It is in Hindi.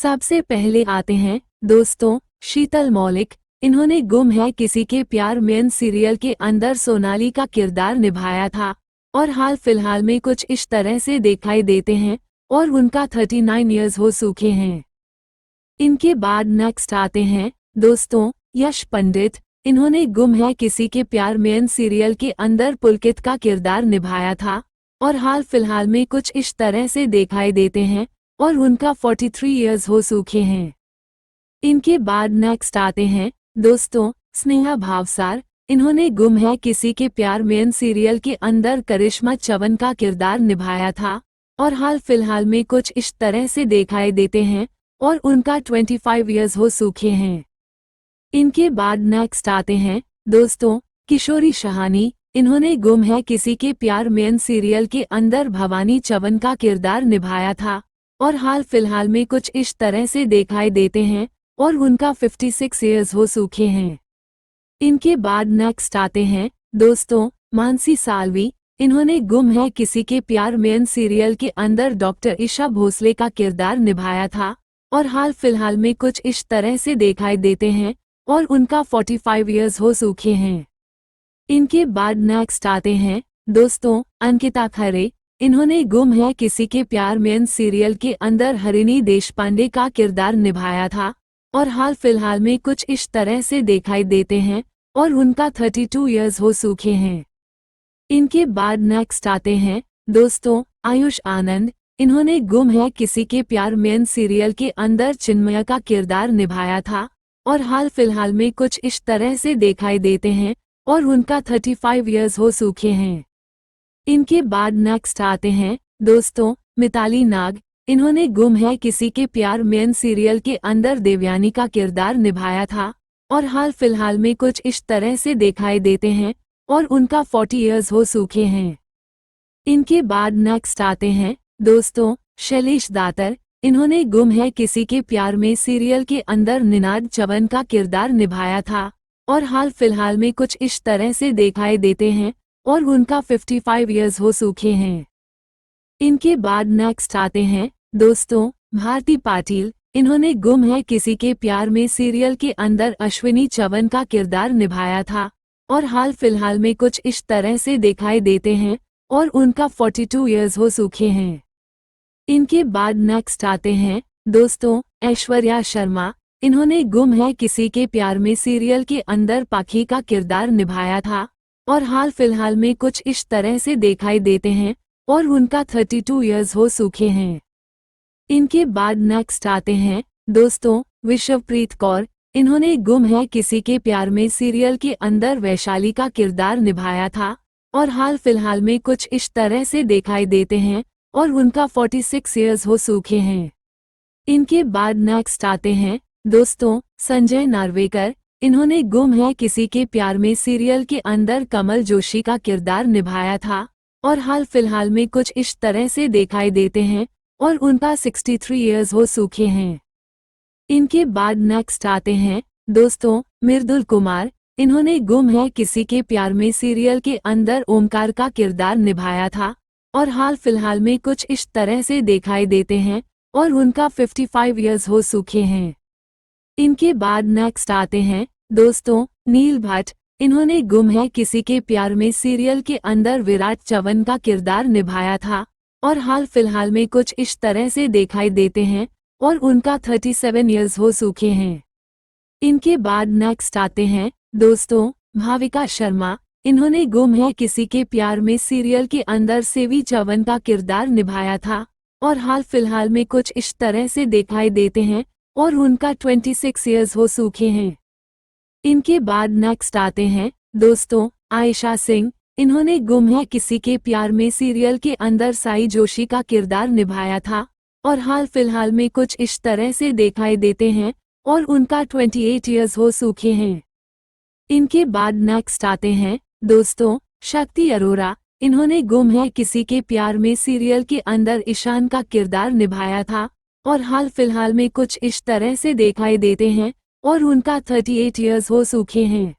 सबसे पहले आते हैं दोस्तों शीतल मौलिक। इन्होंने गुम है किसी के प्यार में सीरियल के अंदर सोनाली का किरदार निभाया था और हाल फिलहाल में कुछ इस तरह से दिखाई देते हैं और उनका 39 इयर्स हो चुके हैं। इनके बाद नेक्स्ट आते हैं दोस्तों यश पंडित। इन्होंने गुम है किसी के प्यार में सीरियल के अंदर पुलकित का किरदार निभाया था और हाल फिलहाल में कुछ इस तरह से दिखाई देते हैं और उनका 43 इयर्स हो चुके हैं। इनके बाद नेक्स्ट आते हैं दोस्तों स्नेहा भावसार। इन्होंने गुम है किसी के प्यार में सीरियल के अंदर करिश्मा चवन का किरदार निभाया था और हाल फिलहाल में कुछ इस तरह से दिखाई देते हैं और उनका 25 इयर्स हो चुके हैं। इनके बाद नेक्स्ट आते हैं दोस्तों किशोरी शहानी। इन्होंने गुम है किसी के प्यार में सीरियल के अंदर भवानी चवन का किरदार निभाया था और हाल फिलहाल में कुछ इस तरह से दिखाई देते हैं और उनका 56 इयर्स हो चुके हैं। इनके बाद नेक्स्ट आते हैं दोस्तों मानसी साल्वी। इन्होंने गुम है किसी के प्यार में सीरियल के अंदर डॉक्टर ईशा भोसले का किरदार निभाया था और हाल फिलहाल में कुछ इस तरह से दिखाई देते हैं और उनका 45 इयर्स हो चुके हैं। इनके बाद नेक्स्ट आते हैं दोस्तों अंकिता खरे। इन्होंने गुम है किसी के प्यार में सीरियल के अंदर हरिणी देशपांडे का किरदार निभाया था और हाल फिलहाल में कुछ इस तरह से दिखाई देते हैं और उनका 32 इयर्स हो चुके हैं। इनके बाद नेक्स्ट आते हैं दोस्तों आयुष आनंद। इन्होंने गुम है किसी के प्यार में सीरियल के अंदर चिन्मय का किरदार निभाया था और हाल फिलहाल में कुछ इस तरह से दिखाई देते हैं और उनका 35 इयर्स हो चुके हैं। इनके बाद नेक्स्ट आते हैं दोस्तों मिताली नाग। इन्होंने गुम है किसी के प्यार में सीरियल के अंदर देवयानी का किरदार निभाया था और हाल फिलहाल में कुछ इस तरह से दिखाई देते हैं और उनका 40 इयर्स हो चुके हैं। इनके बाद नेक्स्ट आते हैं दोस्तों शैलेश दातर। इन्होंने गुम है किसी के प्यार में सीरियल के अंदर निनाद चवन का किरदार निभाया था और हाल फिलहाल में कुछ इस तरह से दिखाई देते हैं और उनका 55 इयर्स हो चुके हैं। इनके बाद नेक्स्ट आते हैं दोस्तों भारती पाटिल। इन्होंने गुम है किसी के प्यार में सीरियल के अंदर अश्विनी चवन का किरदार निभाया था और हाल फिलहाल में कुछ इस तरह से दिखाई देते हैं और उनका 42 इयर्स हो चुके हैं। इनके बाद नेक्स्ट आते हैं दोस्तों ऐश्वर्या शर्मा। इन्होंने गुम है किसी के प्यार में सीरियल के अंदर पाखी का किरदार निभाया था और हाल फिलहाल में कुछ इस तरह से दिखाई देते हैं और उनका 32 इयर्स हो चुके हैं। इनके बाद नेक्स्ट आते हैं दोस्तों विश्वप्रीत कौर। इन्होंने गुम है किसी के प्यार में सीरियल के अंदर वैशाली का किरदार निभाया था और हाल फिलहाल में कुछ इस तरह से दिखाई देते हैं और उनका 46 इयर्स हो चुके हैं। इनके बाद नेक्स्ट आते हैं दोस्तों संजय नार्वेकर। इन्होंने गुम है किसी के प्यार में सीरियल के अंदर कमल जोशी का किरदार निभाया था और हाल फिलहाल में कुछ इस तरह से दिखाई देते हैं और उनका 63 इयर्स हो चुके हैं। इनके बाद नेक्स्ट आते हैं दोस्तों मृदुल कुमार। इन्होंने गुम है किसी के प्यार में सीरियल के अंदर ओमकार का किरदार निभाया था और हाल फिलहाल में कुछ इस तरह से दिखाई देते हैं और उनका 55 इयर्स हो चुके हैं। इनके बाद नेक्स्ट आते हैं दोस्तों नील भट्ट। इन्होंने गुम है किसी के प्यार में सीरियल के अंदर विराट चवन का किरदार निभाया था और हाल फिलहाल में कुछ इस तरह से दिखाई देते हैं और उनका 37 इयर्स हो चुके हैं। इनके बाद नेक्स्ट आते हैं दोस्तों भाविका शर्मा। इन्होंने गुम है किसी के प्यार में सीरियल के अंदर सेवी चवन का किरदार निभाया था और हाल फिलहाल में कुछ इस तरह से दिखाई देते हैं और उनका 26 इयर्स हो चुके हैं। इनके बाद नेक्स्ट आते हैं दोस्तों आयशा सिंह। इन्होंने गुम है किसी के प्यार में सीरियल के अंदर साई जोशी का किरदार निभाया था और हाल फिलहाल में कुछ इस तरह से दिखाई देते हैं और उनका 28 इयर्स हो चुके हैं। इनके बाद नेक्स्ट आते हैं दोस्तों शक्ति अरोरा। इन्होंने गुम है किसी के प्यार में सीरियल के अंदर ईशान का किरदार निभाया था और हाल फिलहाल में कुछ इस तरह से दिखाई देते हैं और उनका 38 इयर्स हो चुके हैं।